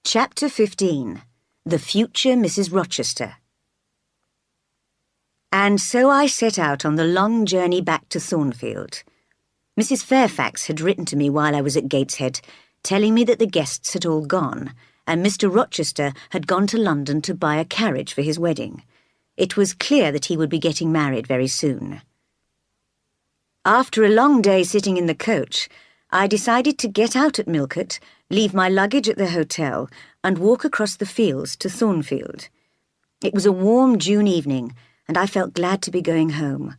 Chapter 15. The Future Mrs Rochester. And so I set out on the long journey back to Thornfield. Mrs Fairfax had written to me while I was at Gateshead, telling me that the guests had all gone, and Mr Rochester had gone to London to buy a carriage for his wedding. It was clear that he would be getting married very soon. After a long day sitting in the coach, I decided to get out at Millcote, leave my luggage at the hotel, and walk across the fields to Thornfield. It was a warm June evening, and I felt glad to be going home.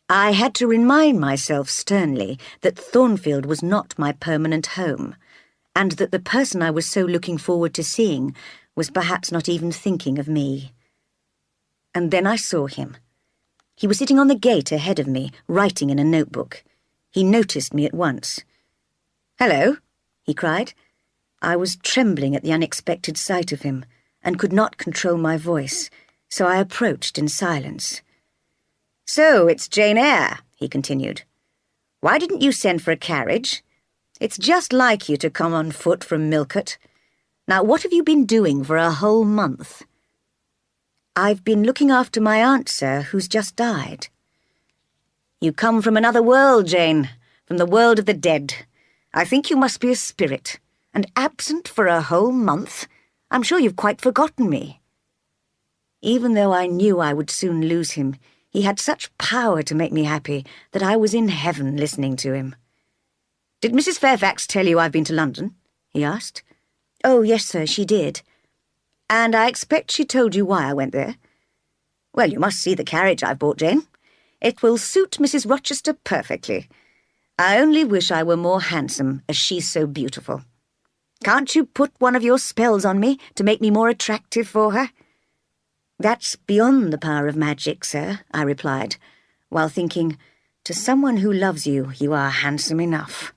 I had to remind myself sternly that Thornfield was not my permanent home, and that the person I was so looking forward to seeing was perhaps not even thinking of me. And then I saw him. He was sitting on the gate ahead of me, writing in a notebook. He noticed me at once. "Hello," he cried. I was trembling at the unexpected sight of him, and could not control my voice, so I approached in silence. "So, it's Jane Eyre," he continued. "Why didn't you send for a carriage? It's just like you to come on foot from Millcote. Now, what have you been doing for a whole month?" "I've been looking after my aunt, sir, who's just died." "You come from another world, Jane, from the world of the dead. I think you must be a spirit, and absent for a whole month. I'm sure you've quite forgotten me." Even though I knew I would soon lose him, he had such power to make me happy that I was in heaven listening to him. "Did Mrs Fairfax tell you I've been to London?" he asked. "Oh, yes, sir, she did." "And I expect she told you why I went there?" "Well, you must see the carriage I've bought, Jane. It will suit Mrs Rochester perfectly. I only wish I were more handsome, as she's so beautiful. Can't you put one of your spells on me to make me more attractive for her?" "That's beyond the power of magic, sir," I replied, while thinking, to someone who loves you, you are handsome enough.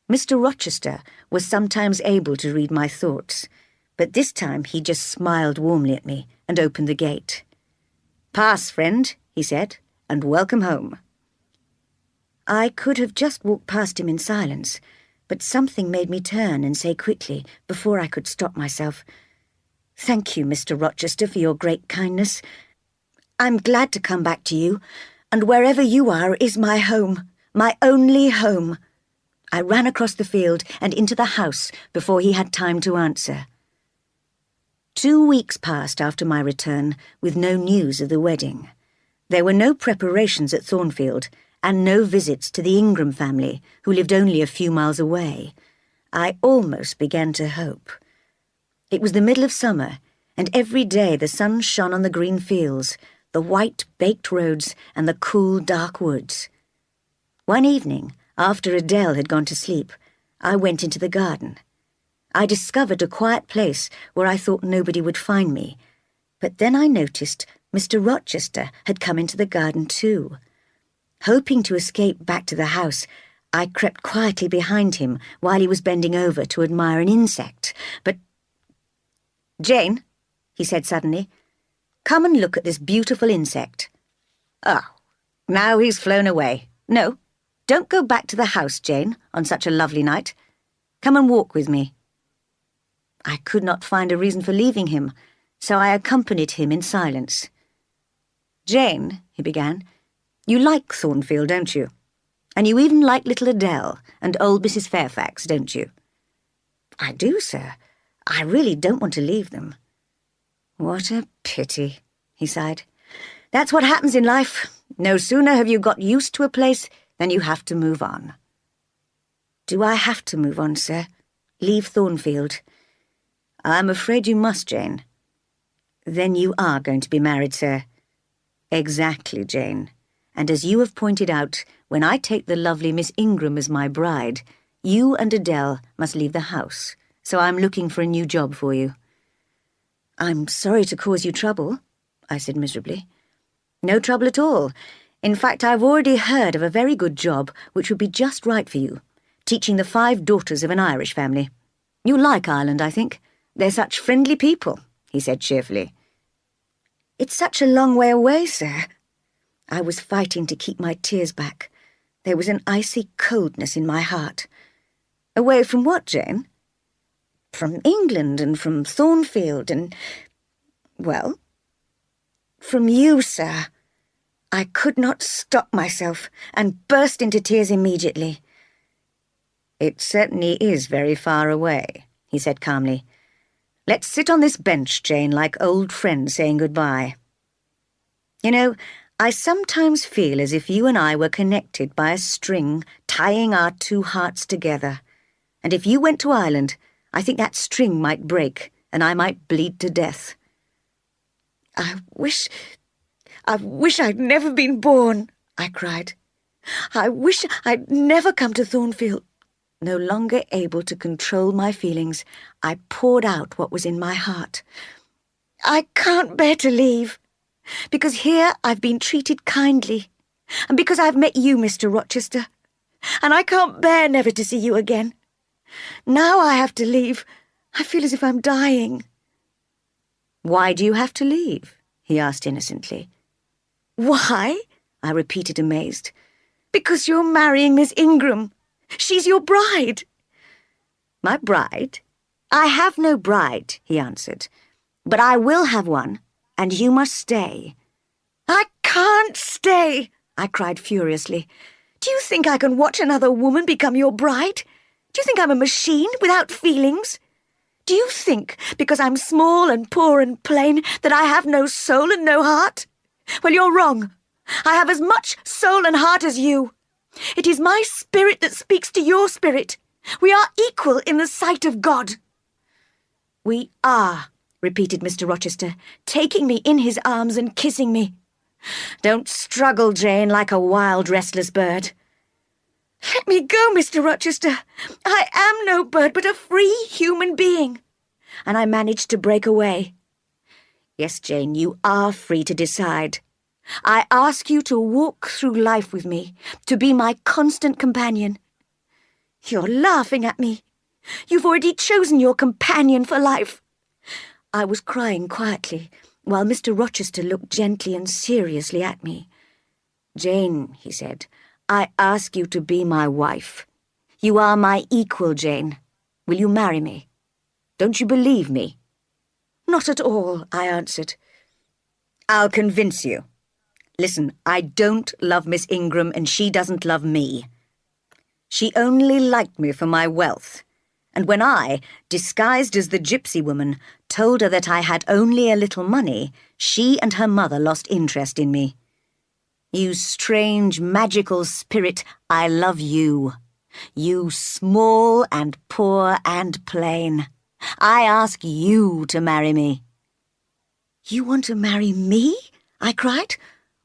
Mr Rochester was sometimes able to read my thoughts, but this time he just smiled warmly at me and opened the gate. "Pass, friend," he said, "and welcome home." I could have just walked past him in silence, but something made me turn and say quickly, before I could stop myself, "Thank you, Mr Rochester, for your great kindness. I'm glad to come back to you, and wherever you are is my home, my only home." I ran across the field and into the house before he had time to answer. 2 weeks passed after my return, with no news of the wedding. There were no preparations at Thornfield, and no visits to the Ingram family, who lived only a few miles away. I almost began to hope. It was the middle of summer, and every day the sun shone on the green fields, the white, baked roads, and the cool, dark woods. One evening, after Adele had gone to sleep, I went into the garden. I discovered a quiet place where I thought nobody would find me, but then I noticed Mr Rochester had come into the garden too. Hoping to escape back to the house, I crept quietly behind him while he was bending over to admire an insect, but— "Jane," he said suddenly, "come and look at this beautiful insect." "Oh, now he's flown away. No, don't go back to the house, Jane, on such a lovely night. Come and walk with me." I could not find a reason for leaving him, so I accompanied him in silence. "Jane," he began, "you like Thornfield, don't you? And you even like little Adele and old Mrs Fairfax, don't you?" "I do, sir. I really don't want to leave them." "What a pity," he sighed. "That's what happens in life. No sooner have you got used to a place than you have to move on." "Do I have to move on, sir? Leave Thornfield?" "I'm afraid you must, Jane." "Then you are going to be married, sir?" "Exactly, Jane. And as you have pointed out, when I take the lovely Miss Ingram as my bride, you and Adele must leave the house, so I'm looking for a new job for you." "I'm sorry to cause you trouble," I said miserably. "No trouble at all. In fact, I've already heard of a very good job which would be just right for you, teaching the 5 daughters of an Irish family. You'll like Ireland, I think. They're such friendly people," he said cheerfully. "It's such a long way away, sir." I was fighting to keep my tears back. There was an icy coldness in my heart. "Away from what, Jane?" from England and from Thornfield and, well, from you, sir." I could not stop myself and burst into tears immediately. "It certainly is very far away," he said calmly. "Let's sit on this bench, Jane, like old friends saying goodbye. You know, I sometimes feel as if you and I were connected by a string tying our two hearts together. And if you went to Ireland, I think that string might break and I might bleed to death." I wish I'd never been born," I cried. "I wish I'd never come to Thornfield." No longer able to control my feelings, I poured out what was in my heart. "I can't bear to leave, because here I've been treated kindly, and because I've met you, Mr. Rochester, and I can't bear never to see you again. Now I have to leave. I feel as if I'm dying." "Why do you have to leave?" he asked innocently. "Why?" I repeated, amazed. "Because you're marrying Miss Ingram. She's your bride." "My bride? I have no bride," he answered. "But I will have one, and you must stay." "I can't stay," I cried furiously. "Do you think I can watch another woman become your bride? Do you think I'm a machine without feelings? Do you think, because I'm small and poor and plain, that I have no soul and no heart? Well, you're wrong. I have as much soul and heart as you. It is my spirit that speaks to your spirit. We are equal in the sight of God." "We are," repeated Mr. Rochester, taking me in his arms and kissing me. "Don't struggle, Jane, like a wild, restless bird." "Let me go, Mr. Rochester. I am no bird, but a free human being." And I managed to break away. "Yes, Jane, you are free to decide. I ask you to walk through life with me, to be my constant companion." "You're laughing at me. You've already chosen your companion for life." I was crying quietly, while Mr. Rochester looked gently and seriously at me. "Jane," he said, "I ask you to be my wife. You are my equal, Jane. Will you marry me? Don't you believe me?" "Not at all," I answered. "I'll convince you. Listen, I don't love Miss Ingram and she doesn't love me. She only liked me for my wealth, and when I, disguised as the gypsy woman, told her that I had only a little money, she and her mother lost interest in me. You strange, magical spirit, I love you. You small and poor and plain. I ask you to marry me." "You want to marry me?" I cried,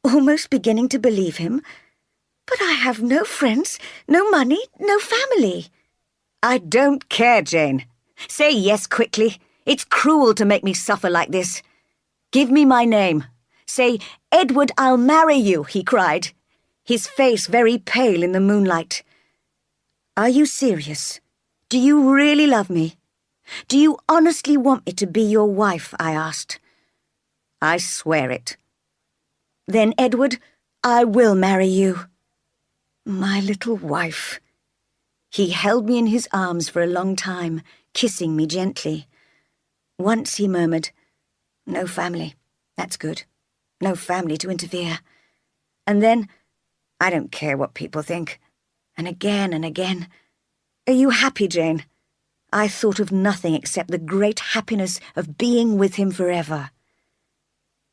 almost beginning to believe him. "But I have no friends, no money, no family." "I don't care, Jane. Say yes quickly. It's cruel to make me suffer like this. Give me my name. Say, 'Edward, I'll marry you,'" he cried, his face very pale in the moonlight. "Are you serious? Do you really love me? Do you honestly want me to be your wife?" I asked. "I swear it." "Then, Edward, I will marry you." My little wife. He held me in his arms for a long time, kissing me gently. Once he murmured, "No family. That's good. No family to interfere." And then, "I don't care what people think." And again, "Are you happy, Jane?" I thought of nothing except the great happiness of being with him forever.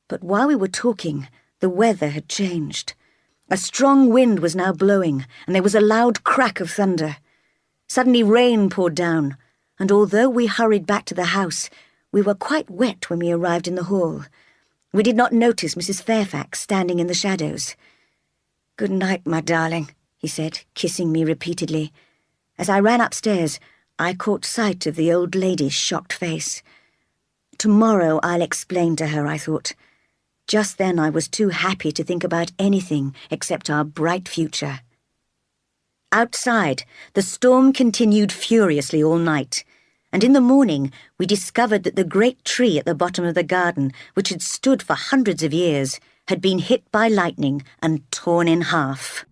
But while we were talking, the weather had changed. A strong wind was now blowing, and there was a loud crack of thunder. Suddenly rain poured down, and although we hurried back to the house, we were quite wet when we arrived in the hall. We did not notice Mrs. Fairfax standing in the shadows. "Good night, my darling," he said, kissing me repeatedly. As I ran upstairs, I caught sight of the old lady's shocked face. Tomorrow I'll explain to her, I thought. Just then I was too happy to think about anything except our bright future. Outside, the storm continued furiously all night, and in the morning we discovered that the great tree at the bottom of the garden, which had stood for hundreds of years, had been hit by lightning and torn in half.